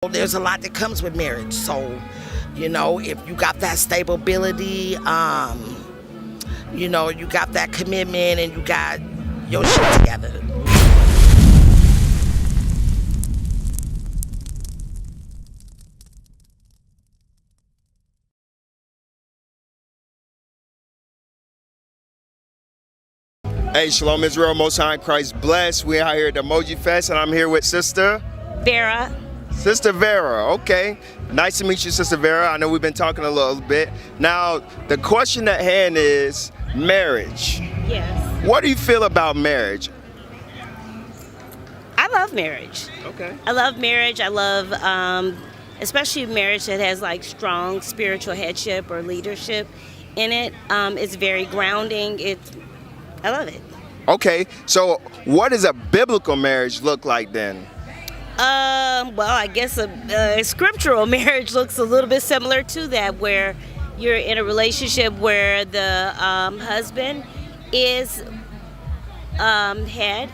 There's a lot that comes with marriage. So, if you got that stability, you got that commitment and you got your shit together. Hey, Shalom Israel, Most High in Christ bless. We're out here at the Emoji Fest, and I'm here with Sister Vera. Sister Vera, okay. Nice to meet you, Sister Vera. I know we've been talking a little bit. Now, the question at hand is marriage. Yes. What do you feel about marriage? I love marriage. Okay. I love marriage. I love, especially marriage that has like strong spiritual headship or leadership in it. It's very grounding. I love it. Okay, so what does a biblical marriage look like then? Well, I guess a scriptural marriage looks a little bit similar to that, where you're in a relationship where the husband is head,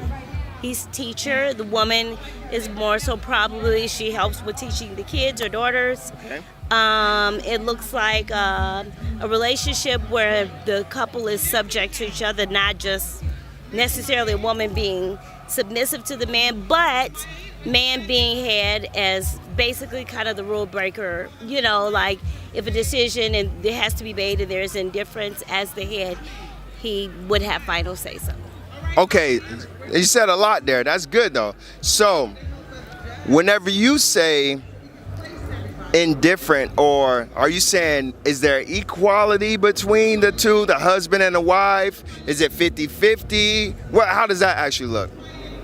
he's teacher, the woman is more so probably she helps with teaching the kids or daughters. Okay. It looks like a relationship where the couple is subject to each other, not just necessarily a woman being submissive to the man, but man being head as basically kind of the rule breaker. Like if a decision and it has to be made and there's indifference, as the head, he would have final say so. Okay, you said a lot there. That's good though. So, whenever you say indifferent, or are you saying is there equality between the two, the husband and the wife? Is it 50-50? How does that actually look?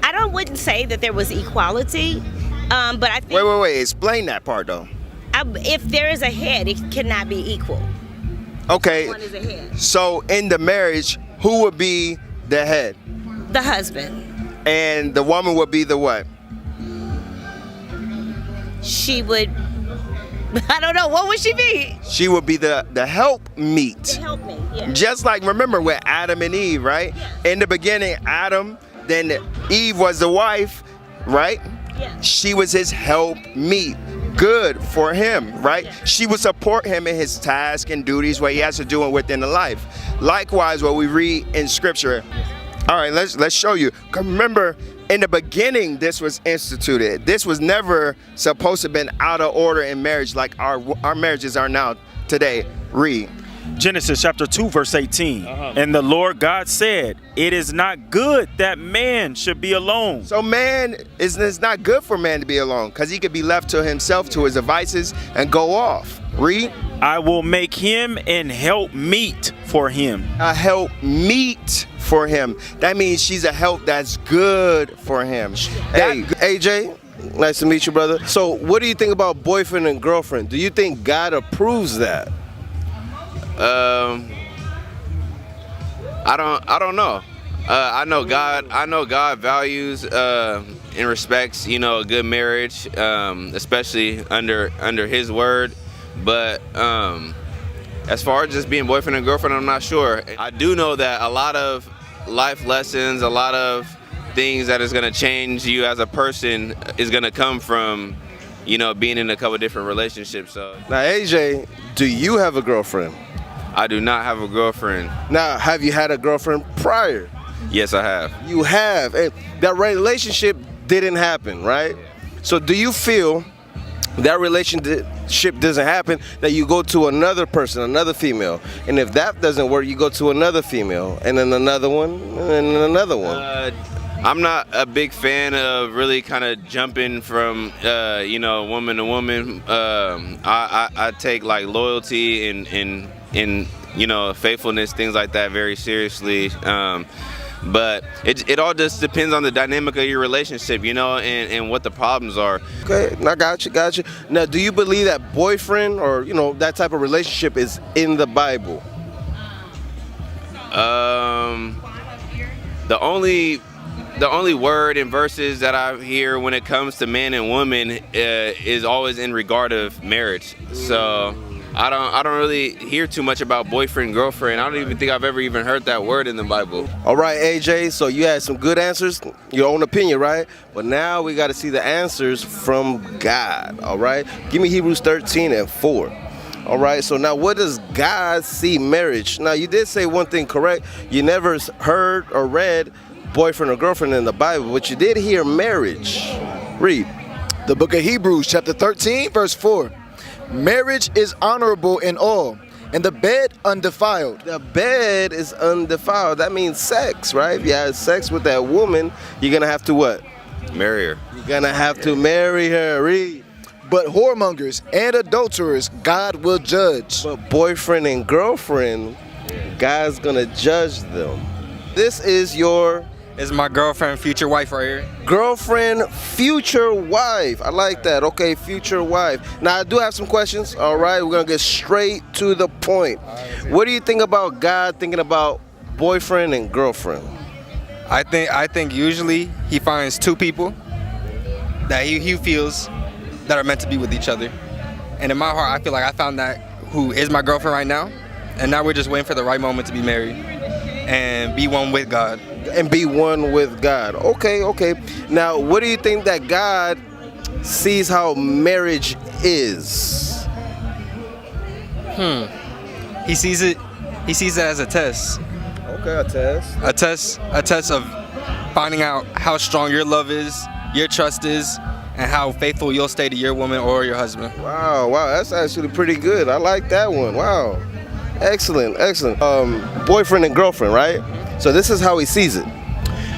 I wouldn't say that there was equality, but I think... Wait. Explain that part, though. If there is a head, it cannot be equal. Okay. One is a head. So in the marriage, who would be the head? The husband. And the woman would be the what? She would... I don't know. What would she be? She would be the helpmeet. To help me, yeah. Just like, remember, with Adam and Eve, right? Yeah. In the beginning, Adam, then Eve was the wife, right? Yeah. She was his helpmeet. Good for him, right? Yeah. She would support him in his tasks and duties, what he has to do within the life. Likewise, what we read in Scripture. All right, let's show you. 'Cause remember, in the beginning, this was instituted. This was never supposed to have been out of order in marriage like our marriages are now today. Read. Genesis chapter 2, verse 18. And the Lord God said, it is not good that man should be alone. So it's not good for man to be alone, because he could be left to himself, to his devices, and go off. Read. I will make him an help meet for him. A help meet for him. That means she's a help that's good for him. Hey, AJ, nice to meet you, brother. So what do you think about boyfriend and girlfriend? Do you think God approves that? I don't know. I know God values and respects, a good marriage, especially under His word. But as far as just being boyfriend and girlfriend, I'm not sure. I do know that a lot of life lessons, a lot of things that is going to change you as a person is going to come from, being in a couple different relationships. So Now, AJ, do you have a girlfriend? I do not have a girlfriend. Now, have you had a girlfriend prior? Yes, I have. You have. And that relationship didn't happen, right? So do you feel that relationship doesn't happen, that you go to another person, another female, and if that doesn't work, you go to another female, and then another one, and then another one? I'm not a big fan of really kind of jumping from, woman to woman. I take like loyalty and faithfulness, things like that, very seriously. But it all just depends on the dynamic of your relationship, and what the problems are. Okay, I got you. Now, do you believe that boyfriend or, that type of relationship is in the Bible? The only word and verses that I hear when it comes to man and woman is always in regard of marriage. So I don't really hear too much about boyfriend, girlfriend. I don't even think I've ever even heard that word in the Bible. All right, AJ, so you had some good answers, your own opinion, right? But now we got to see the answers from God, all right? Give me Hebrews 13:4. All right, so now what does God see marriage? Now, you did say one thing correct. You never heard or read boyfriend or girlfriend in the Bible, but you did hear marriage. Read. The book of Hebrews, chapter 13, verse 4. Marriage is honorable in all, and the bed undefiled. The bed is undefiled. That means sex, right? If you have sex with that woman, you're going to have to what? Marry her. You're going to have to marry her. Read. But whoremongers and adulterers God will judge. But boyfriend and girlfriend, God's going to judge them. This is your This is my girlfriend, future wife right here. girlfriend, future wife. I like that. Okay, future wife. Now, I do have some questions. All right, we're going to get straight to the point. What do you think about God thinking about boyfriend and girlfriend? I think usually he finds two people that he feels that are meant to be with each other. And in my heart, I feel like I found that who is my girlfriend right now. And now we're just waiting for the right moment to be married and be one with God. And be one with God. Okay, okay. Now, what do you think that God sees how marriage is? He sees it as a test. Okay, a test. A test of finding out how strong your love is, your trust is, and how faithful you'll stay to your woman or your husband. Wow, that's actually pretty good. I like that one. Wow. Excellent. Boyfriend and girlfriend, right? So this is how he sees it.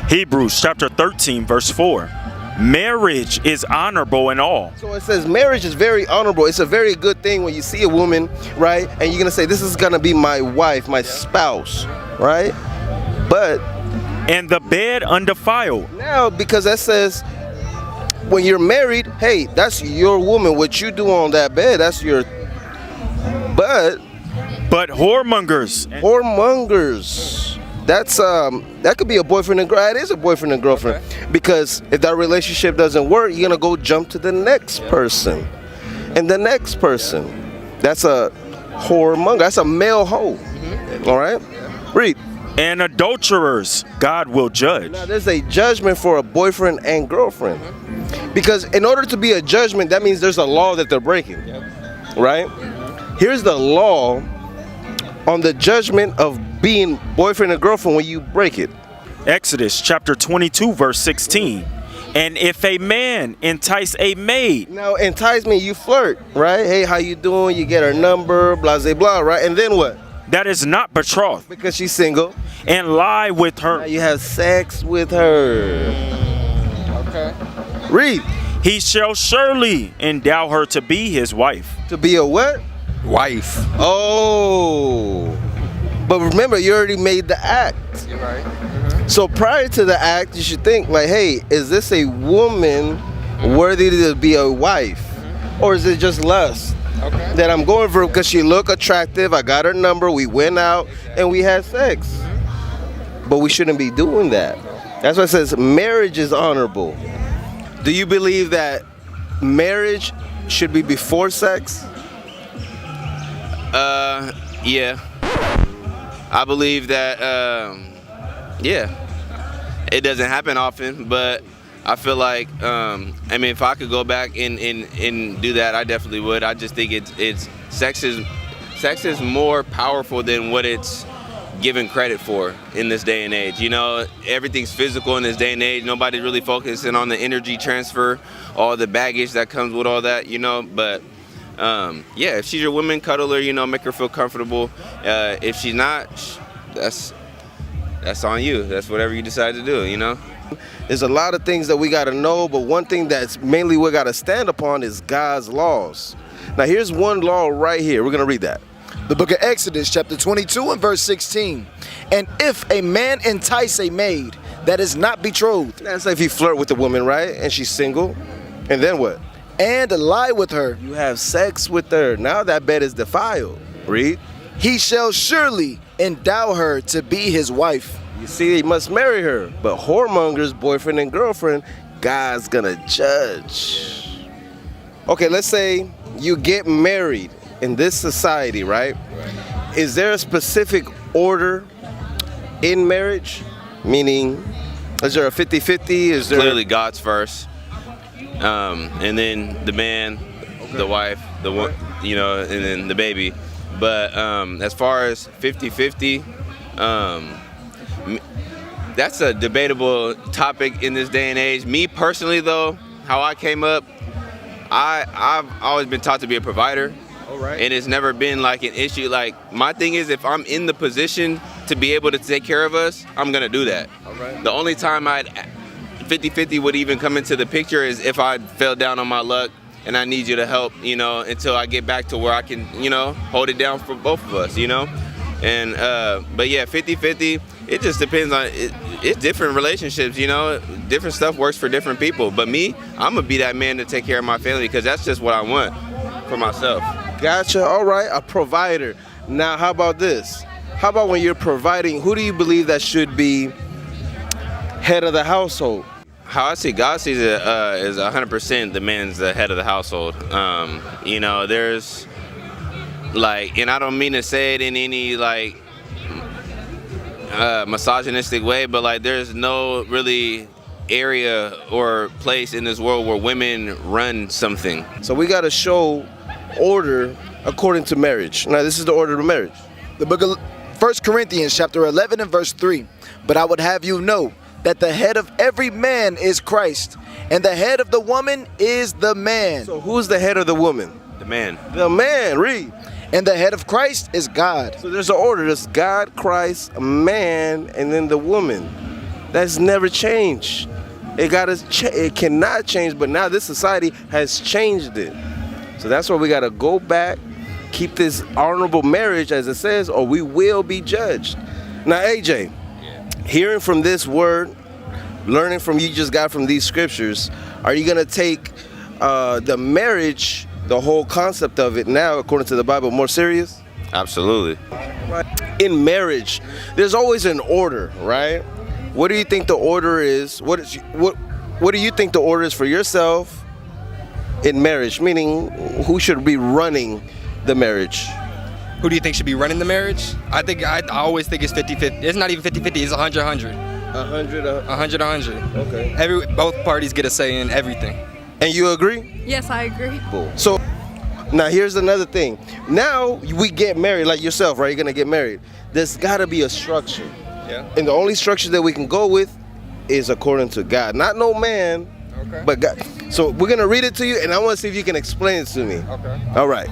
Hebrews chapter 13, verse 4. Marriage is honorable in all. So it says marriage is very honorable. It's a very good thing when you see a woman, right? And you're going to say, this is going to be my wife, my spouse, right? But And the bed undefiled. now, because that says when you're married, hey, that's your woman. What you do on that bed, that's your... But whoremongers. whoremongers, that's that could be a boyfriend and girlfriend. It is a boyfriend and girlfriend, because if that relationship doesn't work, you're gonna go jump to the next person, and the next person. That's a whoremonger. That's a male hoe. All right, read. And adulterers God will judge. Now there's a judgment for a boyfriend and girlfriend, because in order to be a judgment, that means there's a law that they're breaking, right? Here's the law on the judgment of being boyfriend and girlfriend when you break it. Exodus chapter 22, verse 16. And if a man entice a maid. Now, enticement, you flirt, right? Hey, how you doing? You get her number, blah, blah, blah, right? And then what? That is not betrothed. Because she's single. And lie with Now her. you have sex with her. Okay. Read. He shall surely endow her to be his wife. To be a what? Wife. Oh. But remember, you already made the act. You're right. So prior to the act, you should think like, hey, is this a woman worthy to be a wife? Or is it just lust? Okay. That I'm going for because she looked attractive, I got her number, we went out, and we had sex. But we shouldn't be doing that. That's why it says marriage is honorable. Do you believe that marriage should be before sex? Yeah. I believe that, yeah. It doesn't happen often, but I feel like, I mean, if I could go back and do that, I definitely would. I just think sex is more powerful than what it's given credit for in this day and age. You know, everything's physical in this day and age. Nobody's really focusing on the energy transfer, all the baggage that comes with all that, you know, but yeah, if she's your woman, cuddle her, you know, make her feel comfortable. If she's not, that's on you. That's whatever you decide to do, you know. There's a lot of things that we got to know, but one thing that's mainly we got to stand upon is God's laws. Now, here's one law right here. We're going to read that. The book of Exodus, chapter 22 and verse 16. And if a man entice a maid that is not betrothed. That's like if you flirt with a woman, right? And she's single. And then what? And lie with her. You have sex with her. Now that bed is defiled. Read. He shall surely endow her to be his wife. You see, he must marry her. But whoremongers, boyfriend and girlfriend, God's gonna judge. Okay, let's say you get married in this society, right? Is there a specific order in marriage? Meaning, is there a 50-50? Is there Clearly God's first, and then the man, the wife, the one, you know, and then the baby. But as far as 50-50, that's a debatable topic in this day and age. Me personally, though, how I came up, I've always been taught to be a provider. And it's never been like an issue. Like, my thing is, if I'm in the position to be able to take care of us, I'm gonna do that. The only time 50-50 would even come into the picture is if I fell down on my luck and I need you to help, you know, until I get back to where I can, you know, hold it down for both of us, you know? And, but yeah, 50-50, it just depends on, it's different relationships, you know? Different stuff works for different people. But me, I'm gonna be that man to take care of my family because that's just what I want for myself. Gotcha. All right, a provider. Now, how about this? How about when you're providing, who do you believe that should be head of the household? How I see God sees it is 100% the man's the head of the household. You know, there's like, and I don't mean to say it in any like misogynistic way, but like there's no really area or place in this world where women run something. So we got to show order according to marriage. Now, this is the order of marriage. The book of 1 Corinthians chapter 11 and verse 3. But I would have you know that the head of every man is Christ, and the head of the woman is the man. So who's the head of the woman? The man. The man, read. And the head of Christ is God. So there's an order. There's God, Christ, man, and then the woman. That's never changed. It cannot change, but now this society has changed it. So that's why we got to go back, keep this honorable marriage as it says, or we will be judged. Now, AJ, hearing from this word, learning from you just got from these scriptures, are you going to take the marriage, the whole concept of it now, according to the Bible, more serious? Absolutely. In marriage, there's always an order, right? What do you think the order is? What do you think the order is for yourself in marriage? Meaning, who should be running the marriage? Who do you think should be running the marriage? I always think it's 50-50. It's not even 50-50, it's 100-100. 100-100. Okay. Both parties get a say in everything. And you agree? Yes, I agree. So, now here's another thing. Now we get married, like yourself, right? You're gonna get married. There's gotta be a structure. Yeah. And the only structure that we can go with is according to God. Not no man, but God. So we're gonna read it to you, and I want to see if you can explain it to me. Okay. All right.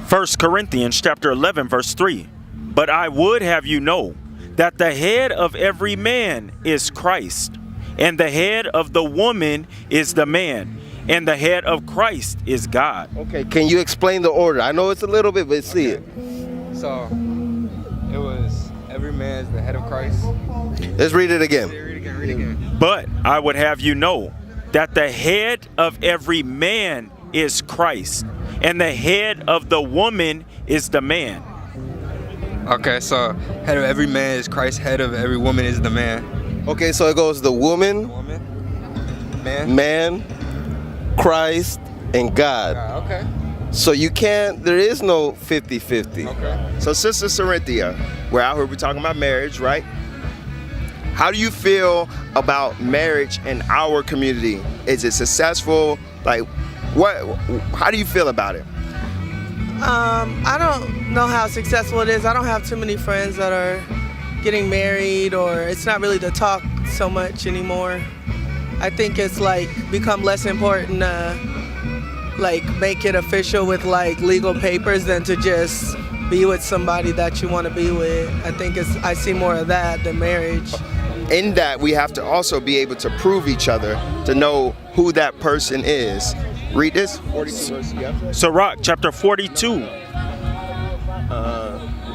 1 Corinthians chapter 11, verse 3. But I would have you know that the head of every man is Christ, and the head of the woman is the man, and the head of Christ is God. Okay, can you explain the order? I know it's a little bit, but see it. So, it was every man is the head of Christ. Let's read it again. Read it again. But I would have you know that the head of every man is Christ, and the head of the woman is the man. Okay, so head of every man is Christ, head of every woman is the man. Okay, so it goes the woman, man, Christ, and God. Okay. So you can't, there is no 50-50. Okay. So Sister Cynthia, we're out here, we're talking about marriage, right? How do you feel about marriage in our community? Is it successful? Like, how do you feel about it? I don't know how successful it is. I don't have too many friends that are getting married, or it's not really the talk so much anymore. I think it's like become less important like make it official with like legal papers than to just be with somebody that you want to be with. I see more of that than marriage. In that, we have to also be able to prove each other to know who that person is. Read this. 42 verse, yeah. Sirach chapter 42,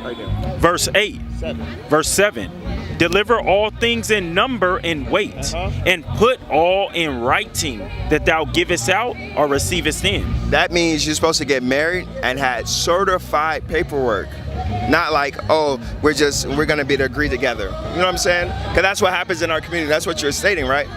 Right there. verse 8, 7. verse 7. Deliver all things in number and weight, and put all in writing, that thou givest out or receivest in. That means you're supposed to get married and had certified paperwork. Not like, oh, we're gonna be to agree together. You know what I'm saying? Because that's what happens in our community. That's what you're stating, right?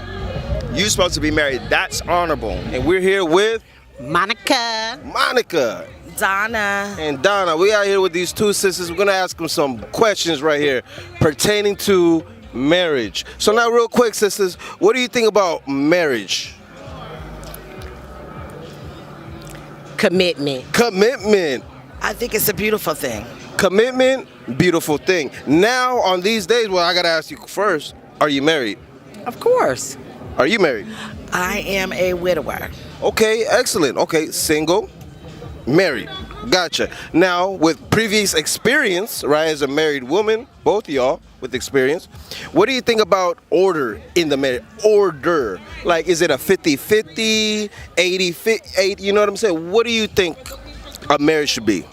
You're supposed to be married. That's honorable. And we're here with Monica. Monica. Donna. And Donna. We out here with these two sisters. We're going to ask them some questions right here pertaining to marriage. So now real quick, sisters, what do you think about marriage? Commitment. Commitment. I think it's a beautiful thing. Commitment, beautiful thing. Now on these days, well, I got to ask you first, are you married? Of course. Are you married? I am a widower. Okay, excellent. Okay, single, married. Gotcha. Now, with previous experience, right, as a married woman, both of y'all with experience, what do you think about order in the marriage? Order. Like, is it a 50-50, 80-50, you know what I'm saying? What do you think a marriage should be?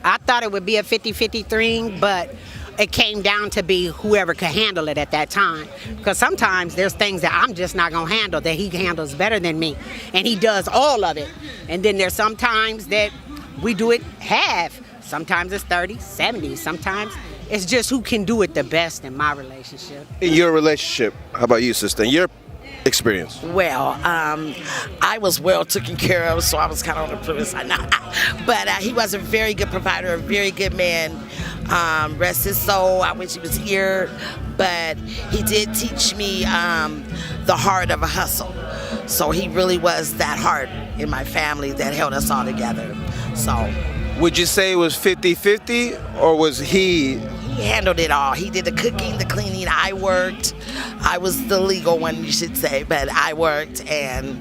I thought it would be a 50-50 thing, but it came down to be whoever could handle it at that time. Because sometimes there's things that I'm just not going to handle that he handles better than me. And he does all of it. And then there's sometimes that we do it half. Sometimes it's 30, 70. Sometimes it's just who can do it the best in my relationship. In your relationship, how about you, sister? In your experience? Well, I was well taken care of, so I was kind of on the privileged side. But he was a very good provider, a very good man. Rest his soul. I wish he was here. But he did teach me the heart of a hustle. So he really was that heart in my family that held us all together. So, would you say it was 50-50, or was he? He handled it all. He did the cooking, the cleaning. I worked. I was the legal one, you should say, but I worked, and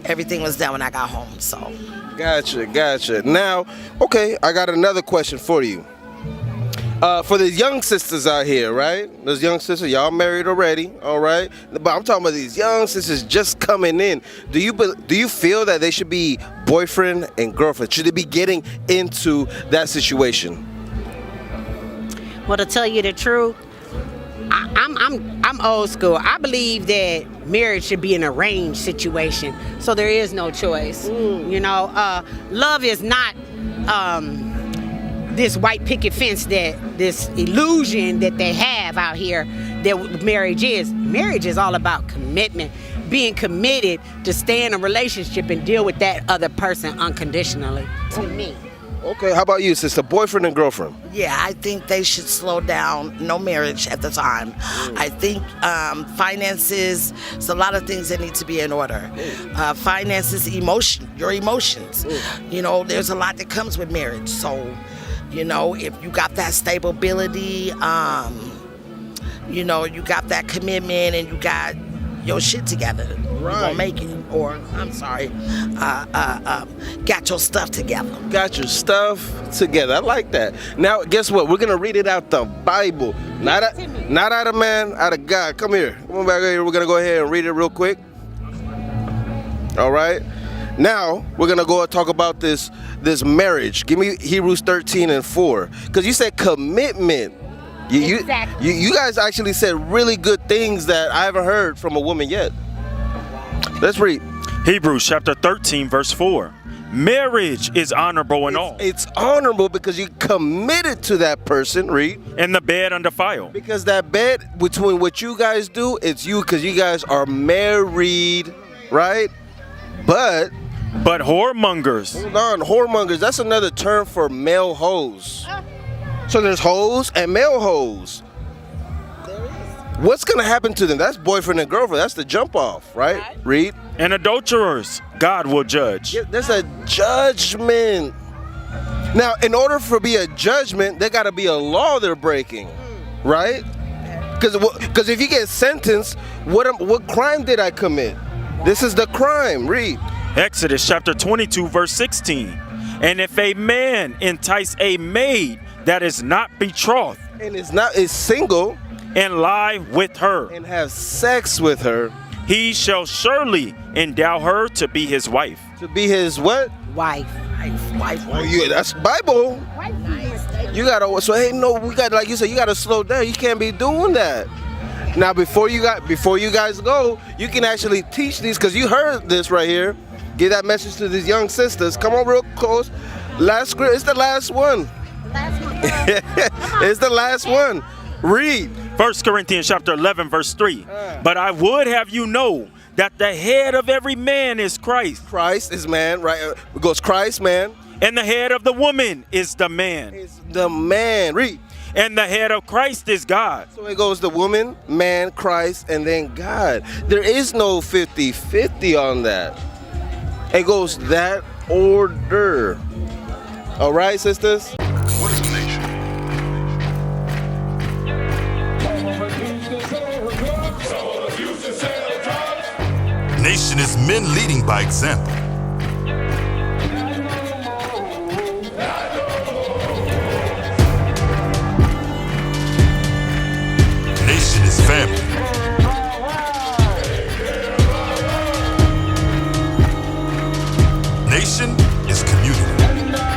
everything was done when I got home. So. Gotcha. Now, okay, I got another question for you. For the young sisters out here, right? Those young sisters, y'all married already, all right? But I'm talking about these young sisters just coming in. Do you feel that they should be boyfriend and girlfriend? Should they be getting into that situation? Well, to tell you the truth, I'm old school. I believe that marriage should be an arranged situation, so there is no choice. You know, love is not this white picket fence, that this illusion that they have out here that marriage is. Marriage is all about commitment, being committed to stay in a relationship and deal with that other person unconditionally, to me. Okay, how about you, sister? Boyfriend and girlfriend? Yeah, I think they should slow down. No marriage at the time. I think finances, there's a lot of things that need to be in order. Finances, your emotions. You know, there's a lot that comes with marriage. So, you know, if you got that stability, you know, you got that commitment and you got your shit together, you're gonna make it. Or, I'm sorry, got your stuff together. Got your stuff together. I like that. Now, guess what? We're gonna read it out the Bible. Not out of man, out of God. Come here. Come on back here. We're gonna go ahead and read it real quick. All right. Now we're gonna go and talk about this marriage. Give me Hebrews 13:4, because you said commitment. Exactly. You guys actually said really good things that I haven't heard from a woman yet. Let's read. Hebrews chapter 13, verse 4. Marriage is honorable in all. It's honorable because you committed to that person. Read. And the bed undefiled. Because that bed, between what you guys do, it's you, because you guys are married, right? But whoremongers. Hold on, whoremongers. That's another term for male hoes. So there's hoes and male hoes. What's gonna happen to them? That's boyfriend and girlfriend. That's the jump off, right? Read. And adulterers, God will judge. Yeah, there's a judgment. Now, in order for be a judgment, there gotta be a law they're breaking, right? Because if you get sentenced, what crime did I commit? This is the crime. Read. Exodus chapter 22, verse 16. And if a man entice a maid that is not betrothed, and is single, and lie with her, and have sex with her, he shall surely endow her to be his wife. To be his what? Wife. Oh yeah, that's Bible. You gotta. So hey, no, we got, like you said, you gotta slow down. You can't be doing that. Now, before you guys go, you can actually teach these, because you heard this right here. Give that message to these young sisters. Come on, real close. Last script. It's the last one. It's the last one. Read. 1 Corinthians chapter 11, verse 3. But I would have you know that the head of every man is Christ. Christ is man, right? It goes Christ, man. And the head of the woman is the man. Is the man. Read. And the head of Christ is God. So it goes the woman, man, Christ, and then God. There is no 50-50 on that. It goes that order. All right, sisters? What is a nation? Nation is men leading by example. Nation is family. Nation is community.